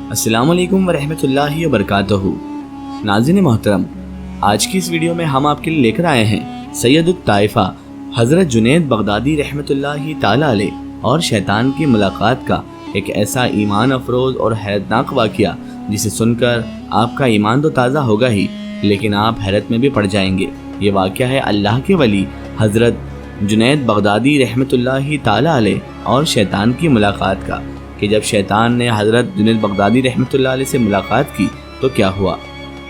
السلام علیکم ورحمۃ اللہ وبرکاتہ۔ ناظرین محترم، آج کی اس ویڈیو میں ہم آپ کے لیے لے کر آئے ہیں سید الطائفہ حضرت جنید بغدادی رحمۃ اللہ تعالیٰ علیہ اور شیطان کی ملاقات کا ایک ایسا ایمان افروز اور حیرتناک واقعہ جسے سن کر آپ کا ایمان تو تازہ ہوگا ہی، لیکن آپ حیرت میں بھی پڑ جائیں گے۔ یہ واقعہ ہے اللہ کے ولی حضرت جنید بغدادی رحمۃ اللہ تعالیٰ علیہ اور شیطان کی ملاقات کا، کہ جب شیطان نے حضرت جنید بغدادی رحمۃ اللہ علیہ سے ملاقات کی تو کیا ہوا۔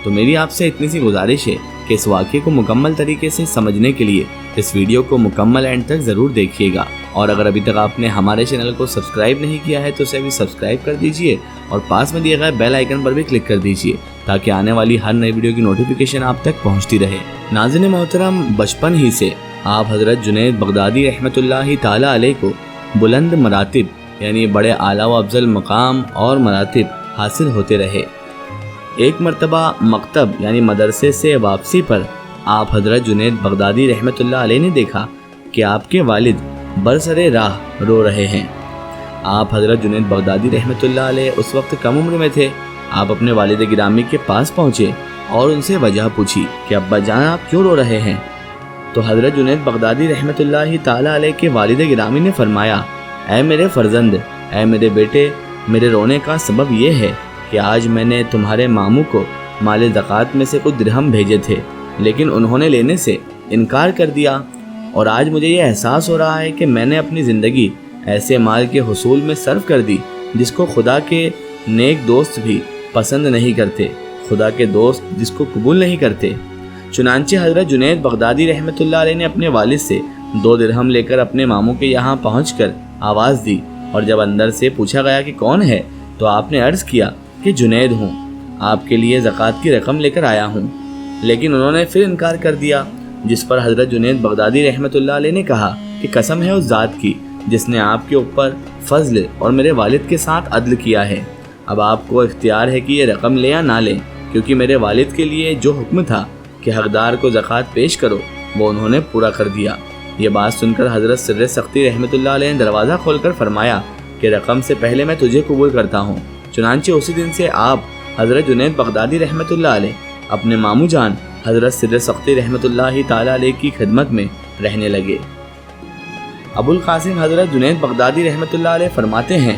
تو میری آپ سے اتنی سی گزارش ہے کہ اس واقعے کو مکمل طریقے سے سمجھنے کے لیے اس ویڈیو کو مکمل اینڈ تک ضرور دیکھیے گا، اور اگر ابھی تک آپ نے ہمارے چینل کو سبسکرائب نہیں کیا ہے تو اسے بھی سبسکرائب کر دیجئے اور پاس میں دیے گئے بیل آئیکن پر بھی کلک کر دیجئے تاکہ آنے والی ہر نئی ویڈیو کی نوٹیفیکیشن آپ تک پہنچتی رہے۔ ناظرین محترم، بچپن ہی سے آپ حضرت جنید بغدادی رحمۃ اللہ تعالیٰ علیہ کو بلند مراتب یعنی بڑے اعلیٰ و افضل مقام اور مراتب حاصل ہوتے رہے۔ ایک مرتبہ مکتب یعنی مدرسے سے واپسی پر آپ حضرت جنید بغدادی رحمۃ اللہ علیہ نے دیکھا کہ آپ کے والد برسر راہ رو رہے ہیں۔ آپ حضرت جنید بغدادی رحمۃ اللہ علیہ اس وقت کم عمر میں تھے۔ آپ اپنے والد گرامی کے پاس پہنچے اور ان سے وجہ پوچھی کہ ابا جان آپ کیوں رو رہے ہیں؟ تو حضرت جنید بغدادی رحمۃ اللہ تعالیٰ علیہ کے والد گرامی نے فرمایا، اے میرے فرزند، اے میرے بیٹے، میرے رونے کا سبب یہ ہے کہ آج میں نے تمہارے ماموں کو مال زکوٰۃ میں سے کچھ درہم بھیجے تھے، لیکن انہوں نے لینے سے انکار کر دیا، اور آج مجھے یہ احساس ہو رہا ہے کہ میں نے اپنی زندگی ایسے مال کے حصول میں صرف کر دی جس کو خدا کے نیک دوست بھی پسند نہیں کرتے، خدا کے دوست جس کو قبول نہیں کرتے۔ چنانچہ حضرت جنید بغدادی رحمۃ اللہ علیہ نے اپنے والد سے 2 درہم لے کر اپنے ماموں کے یہاں پہنچ کر آواز دی، اور جب اندر سے پوچھا گیا کہ کون ہے تو آپ نے عرض کیا کہ جنید ہوں، آپ کے لیے زکوٰۃ کی رقم لے کر آیا ہوں، لیکن انہوں نے پھر انکار کر دیا، جس پر حضرت جنید بغدادی رحمۃ اللہ علیہ نے کہا کہ قسم ہے اس ذات کی جس نے آپ کے اوپر فضل اور میرے والد کے ساتھ عدل کیا ہے، اب آپ کو اختیار ہے کہ یہ رقم لیں یا نہ لیں، کیونکہ میرے والد کے لیے جو حکم تھا کہ حقدار کو زکوٰۃ پیش کرو وہ انہوں نے پورا کر دیا۔ یہ بات سن کر حضرت سر سختی رحمۃ اللہ علیہ نے دروازہ کھول کر فرمایا کہ رقم سے پہلے میں تجھے قبول کرتا ہوں۔ چنانچہ اسی دن سے آپ حضرت جنید بغدادی رحمۃ اللہ علیہ اپنے ماموں جان حضرت سر سختی رحمۃ اللہ تعالیٰ علیہ کی خدمت میں رہنے لگے۔ ابو القاسم حضرت جنید بغدادی رحمۃ اللہ علیہ فرماتے ہیں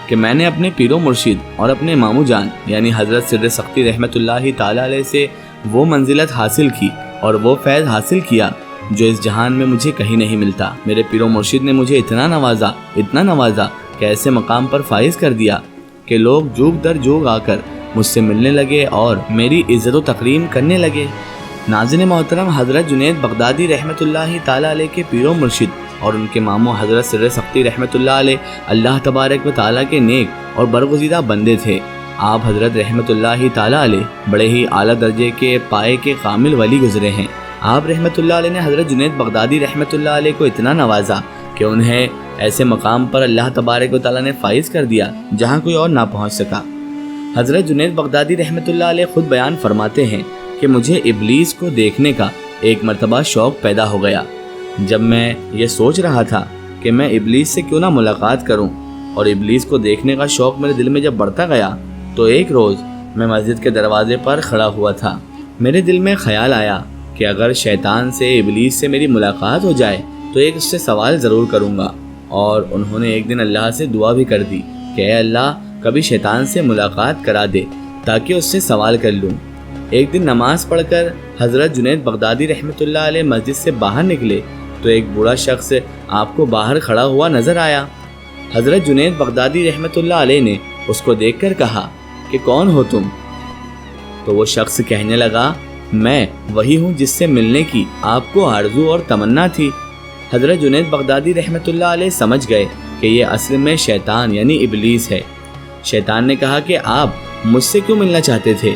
کہ میں نے اپنے پیر و مرشد اور اپنے ماموں جان یعنی حضرت سر سختی رحمۃ اللہ تعالیٰ علیہ سے وہ منزلت حاصل کی اور وہ فیض حاصل کیا جو اس جہان میں مجھے کہیں نہیں ملتا۔ میرے پیر و مرشد نے مجھے اتنا نوازا کہ ایسے مقام پر فائز کر دیا کہ لوگ جوگ در جوگ آ کر مجھ سے ملنے لگے اور میری عزت و تکریم کرنے لگے۔ ناظرین محترم، حضرت جنید بغدادی رحمۃ اللہ تعالیٰ علیہ کے پیر و مرشد اور ان کے ماموں حضرت سر سختی رحمۃ اللہ علیہ اللہ تبارک و تعالیٰ کے نیک اور برگزیدہ بندے تھے۔ آپ حضرت رحمۃ اللہ تعالیٰ علیہ بڑے ہی اعلیٰ درجے کے پائے کے کامل ولی گزرے ہیں۔ آپ رحمۃ اللہ علیہ نے حضرت جنید بغدادی رحمۃ اللہ علیہ کو اتنا نوازا کہ انہیں ایسے مقام پر اللہ تبارک و تعالیٰ نے فائز کر دیا جہاں کوئی اور نہ پہنچ سکا۔ حضرت جنید بغدادی رحمۃ اللہ علیہ خود بیان فرماتے ہیں کہ مجھے ابلیس کو دیکھنے کا ایک مرتبہ شوق پیدا ہو گیا۔ جب میں یہ سوچ رہا تھا کہ میں ابلیس سے کیوں نہ ملاقات کروں، اور ابلیس کو دیکھنے کا شوق میرے دل میں جب بڑھتا گیا تو ایک روز میں مسجد کے دروازے پر کھڑا ہوا تھا۔ میرے دل میں خیال آیا کہ اگر شیطان سے ابلیس سے میری ملاقات ہو جائے تو ایک اس سے سوال ضرور کروں گا، اور انہوں نے ایک دن اللہ سے دعا بھی کر دی کہ اے اللہ کبھی شیطان سے ملاقات کرا دے تاکہ اس سے سوال کر لوں۔ ایک دن نماز پڑھ کر حضرت جنید بغدادی رحمۃ اللہ علیہ مسجد سے باہر نکلے تو ایک بوڑھا شخص آپ کو باہر کھڑا ہوا نظر آیا۔ حضرت جنید بغدادی رحمۃ اللہ علیہ نے اس کو دیکھ کر کہا کہ کون ہو تم؟ تو وہ شخص کہنے لگا، میں وہی ہوں جس سے ملنے کی آپ کو آرزو اور تمنا تھی۔ حضرت جنید بغدادی رحمۃ اللہ علیہ سمجھ گئے کہ یہ اصل میں شیطان یعنی ابلیس ہے۔ شیطان نے کہا کہ آپ مجھ سے کیوں ملنا چاہتے تھے؟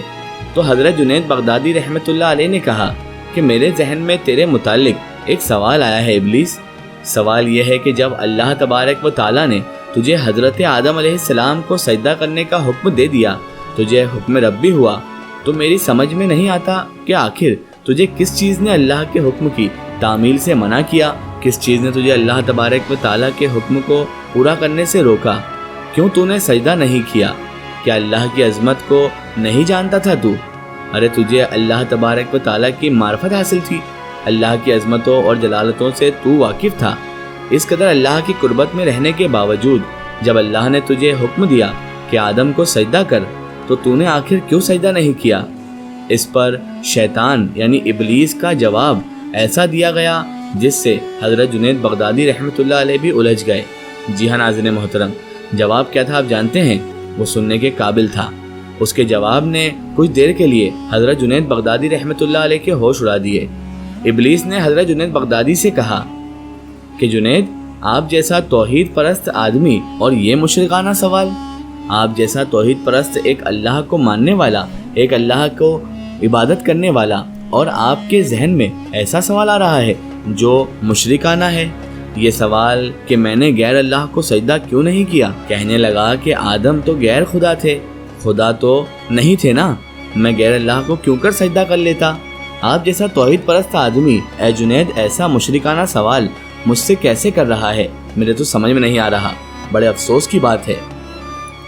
تو حضرت جنید بغدادی رحمۃ اللہ علیہ نے کہا کہ میرے ذہن میں تیرے متعلق ایک سوال آیا ہے ابلیس۔ سوال یہ ہے کہ جب اللہ تبارک و تعالیٰ نے تجھے حضرت آدم علیہ السلام کو سجدہ کرنے کا حکم دے دیا، تجھے حکم ربی ہوا، تو میری سمجھ میں نہیں آتا کہ آخر تجھے کس چیز نے اللہ کے حکم کی تعمیل سے منع کیا، کس چیز نے تجھے اللہ تبارک و تعالیٰ کے حکم کو پورا کرنے سے روکا؟ کیوں تو نے سجدہ نہیں کیا؟ کیا اللہ کی عظمت کو نہیں جانتا تھا تو؟ ارے تجھے اللہ تبارک و تعالیٰ کی معرفت حاصل تھی، اللہ کی عظمتوں اور جلالتوں سے تو واقف تھا۔ اس قدر اللہ کی قربت میں رہنے کے باوجود جب اللہ نے تجھے حکم دیا کہ آدم کو سجدہ کر تو تو نے آخر کیوں سجدہ نہیں کیا؟ اس پر شیطان یعنی ابلیس کا جواب ایسا دیا گیا جس سے حضرت جنید بغدادی رحمۃ اللہ علیہ بھی الجھ گئے۔ جی ہاں ناظرین محترم، جواب کیا تھا آپ جانتے ہیں؟ وہ سننے کے قابل تھا۔ اس کے جواب نے کچھ دیر کے لیے حضرت جنید بغدادی رحمۃ اللہ علیہ کے ہوش اڑا دیے۔ ابلیس نے حضرت جنید بغدادی سے کہا کہ جنید، آپ جیسا توحید پرست آدمی اور یہ مشرکانہ سوال؟ آپ جیسا توحید پرست ایک اللہ کو ماننے والا، ایک اللہ کو عبادت کرنے والا، اور آپ کے ذہن میں ایسا سوال آ رہا ہے جو مشرکانہ ہے؟ یہ سوال کہ میں نے غیر اللہ کو سجدہ کیوں نہیں کیا؟ کہنے لگا کہ آدم تو غیر خدا تھے، خدا تو نہیں تھے نا، میں غیر اللہ کو کیوں کر سجدہ کر لیتا؟ آپ جیسا توحید پرست آدمی اے جنید ایسا مشرکانہ سوال مجھ سے کیسے کر رہا ہے؟ میرے تو سمجھ میں نہیں آ رہا، بڑے افسوس کی بات ہے۔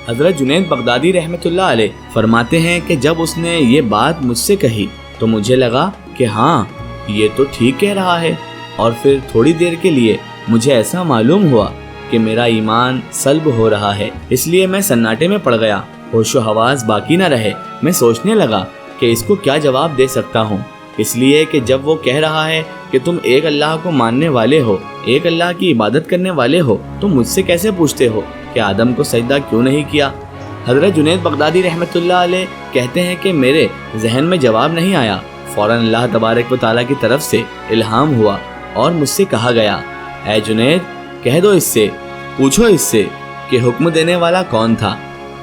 حضرت جنید بغدادی رحمۃ اللہ علیہ فرماتے ہیں کہ جب اس نے یہ بات مجھ سے کہی تو مجھے لگا کہ ہاں یہ تو ٹھیک کہہ رہا ہے، اور پھر تھوڑی دیر کے لیے مجھے ایسا معلوم ہوا کہ میرا ایمان سلب ہو رہا ہے۔ اس لیے میں سناٹے میں پڑ گیا، ہوش و حواس باقی نہ رہے۔ میں سوچنے لگا کہ اس کو کیا جواب دے سکتا ہوں، اس لیے کہ جب وہ کہہ رہا ہے کہ تم ایک اللہ کو ماننے والے ہو، ایک اللہ کی عبادت کرنے والے ہو، تو مجھ سے کیسے پوچھتے ہو کہ آدم کو سجدہ کیوں نہیں کیا؟ حضرت جنید بغدادی رحمۃ اللہ علیہ کہتے ہیں کہ میرے ذہن میں جواب نہیں آیا، فوراً اللہ تبارک و تعالیٰ کی طرف سے الہام ہوا اور مجھ سے کہا گیا، اے جنید کہہ دو اس سے، پوچھو اس سے کہ حکم دینے والا کون تھا؟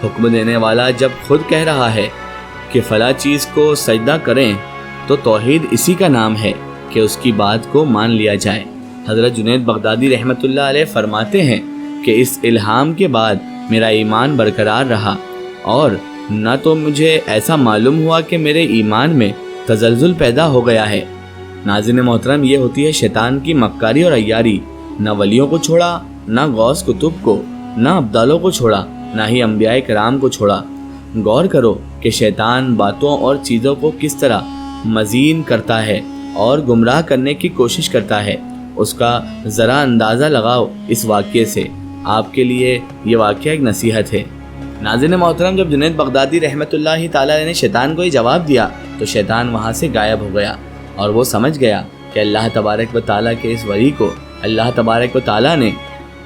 حکم دینے والا جب خود کہہ رہا ہے کہ فلاں چیز کو سجدہ کریں تو توحید اسی کا نام ہے کہ اس کی بات کو مان لیا جائے۔ حضرت جنید بغدادی رحمۃ اللہ علیہ فرماتے ہیں کہ اس الہام کے بعد میرا ایمان برقرار رہا، اور نہ تو مجھے ایسا معلوم ہوا کہ میرے ایمان میں تزلزل پیدا ہو گیا ہے۔ ناظرین محترم، یہ ہوتی ہے شیطان کی مکاری اور عیاری۔ نہ ولیوں کو چھوڑا، نہ غوث کتب کو، نہ ابدالوں کو چھوڑا، نہ ہی انبیاء کرام کو چھوڑا۔ غور کرو کہ شیطان باتوں اور چیزوں کو کس طرح مزین کرتا ہے اور گمراہ کرنے کی کوشش کرتا ہے۔ اس کا ذرا اندازہ لگاؤ اس واقعے سے۔ آپ کے لیے یہ واقعہ ایک نصیحت ہے۔ ناظرین محترم، جب جنید بغدادی رحمۃ اللہ تعالیٰ نے شیطان کو یہ جواب دیا تو شیطان وہاں سے غائب ہو گیا، اور وہ سمجھ گیا کہ اللہ تبارک و تعالیٰ کے اس ولی کو اللہ تبارک و تعالیٰ نے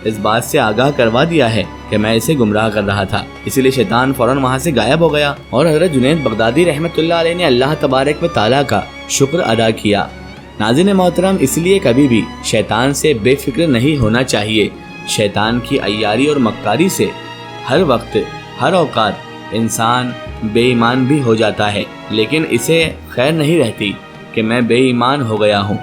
اس بات سے آگاہ کروا دیا ہے کہ میں اسے گمراہ کر رہا تھا، اسی لیے شیطان فوراً وہاں سے غائب ہو گیا، اور حضرت جنید بغدادی رحمۃ اللہ علیہ نے اللہ تبارک و تعالیٰ کا شکر ادا کیا۔ ناظرین محترم، اس لیے کبھی بھی شیطان سے بے فکر نہیں ہونا چاہیے۔ شیطان کی عیاری اور مکاری سے ہر وقت ہر اوقات انسان بے ایمان بھی ہو جاتا ہے، لیکن اسے خیر نہیں رہتی کہ میں بے ایمان ہو گیا ہوں۔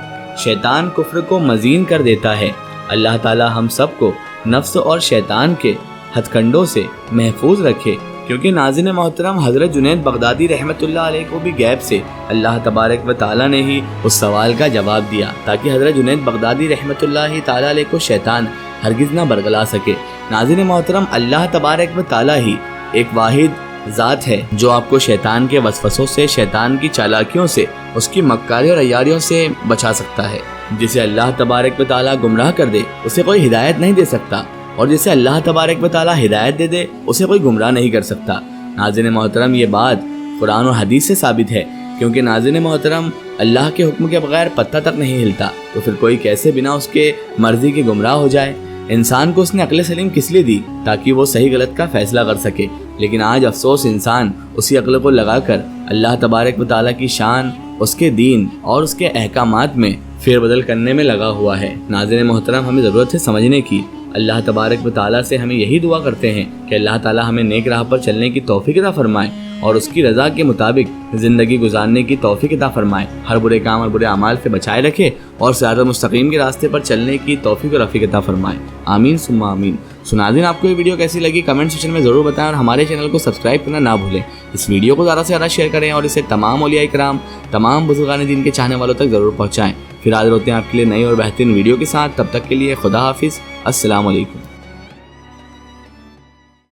شیطان کفر کو مزین کر دیتا ہے۔ اللہ تعالی ہم سب کو نفس اور شیطان کے ہتھ کنڈوں سے محفوظ رکھے، کیونکہ ناظرین محترم حضرت جنید بغدادی رحمۃ اللہ علیہ کو بھی غیب سے اللہ تبارک و تعالیٰ نے ہی اس سوال کا جواب دیا، تاکہ حضرت جنید بغدادی رحمۃ اللہ تعالیٰ علیہ کو شیطان ہرگز نہ برگلا سکے۔ ناظرین محترم، اللہ تبارک و تعالیٰ ہی ایک واحد ذات ہے جو آپ کو شیطان کے وسوسوں سے، شیطان کی چالاکیوں سے، اس کی مکاری اور عیاریوں سے بچا سکتا ہے۔ جسے اللہ تبارک و تعالیٰ گمراہ کر دے اسے کوئی ہدایت نہیں دے سکتا، اور جسے اللہ تبارک و تعالیٰ ہدایت دے دے اسے کوئی گمراہ نہیں کر سکتا۔ ناظرین محترم، یہ بات قرآن و حدیث سے ثابت ہے، کیونکہ ناظرین محترم اللہ کے حکم کے بغیر پتہ تک نہیں ہلتا، تو پھر کوئی کیسے بنا اس کے مرضی کے گمراہ ہو جائے؟ انسان کو اس نے عقل سلیم کس لیے دی؟ تاکہ وہ صحیح غلط کا فیصلہ کر سکے، لیکن آج افسوس انسان اسی عقل کو لگا کر اللہ تبارک و تعالیٰ کی شان، اس کے دین اور اس کے احکامات میں پھیر بدل کرنے میں لگا ہوا ہے۔ ناظرین محترم، ہمیں ضرورت ہے سمجھنے کی۔ اللہ تبارک و تعالیٰ سے ہمیں یہی دعا کرتے ہیں کہ اللہ تعالیٰ ہمیں نیک راہ پر چلنے کی توفیق عطا فرمائے اور اس کی رضا کے مطابق زندگی گزارنے کی توفیق عطا فرمائے، ہر برے کام اور برے اعمال سے بچائے رکھے اور صراط مستقیم کے راستے پر چلنے کی توفیق اور رفیق عطا فرمائے، آمین ثم آمین۔ ناظرین، آپ کو یہ ویڈیو کیسی لگی کمنٹ سیکشن میں ضرور بتائیں، اور ہمارے چینل کو سبسکرائب کرنا نہ بھولیں۔ اس ویڈیو کو زیادہ سے زیادہ شیئر کریں اور اسے تمام اولیاء کرام، تمام بزرگان دین کے چاہنے والوں تک ضرور پہنچائیں۔ پھر حاضر ہوتے ہیں آپ کے لیے نئی اور بہترین ویڈیو کے ساتھ، تب تک کے لیے خدا حافظ، السلام علیکم۔